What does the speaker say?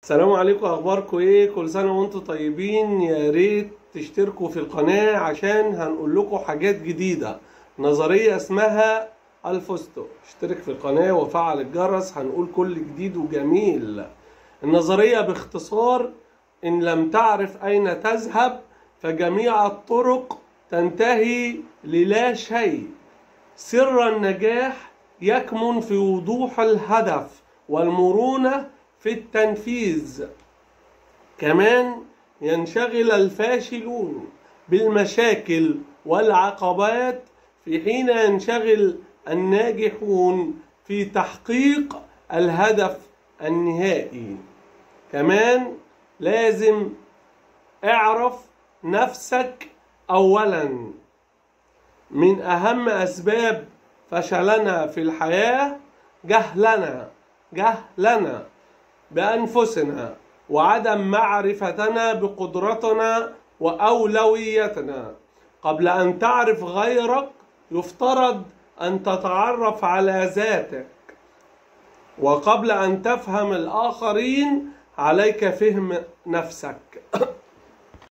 السلام عليكم، اخباركم ايه؟ كل سنه وانتم طيبين. يا ريت تشتركوا في القناه عشان هنقول لكم حاجات جديده. نظريه اسمها الفستق. اشترك في القناه وفعل الجرس، هنقول كل جديد وجميل. النظريه باختصار: ان لم تعرف اين تذهب فجميع الطرق تنتهي للا شيء. سر النجاح يكمن في وضوح الهدف والمرونة في التنفيذ. كمان ينشغل الفاشلون بالمشاكل والعقبات في حين ينشغل الناجحون في تحقيق الهدف النهائي. كمان لازم اعرف نفسك أولا. من أهم أسباب فشلنا في الحياة جهلنا بأنفسنا وعدم معرفتنا بقدرتنا وأولويتنا. قبل أن تعرف غيرك يفترض أن تتعرف على ذاتك، وقبل أن تفهم الآخرين عليك فهم نفسك.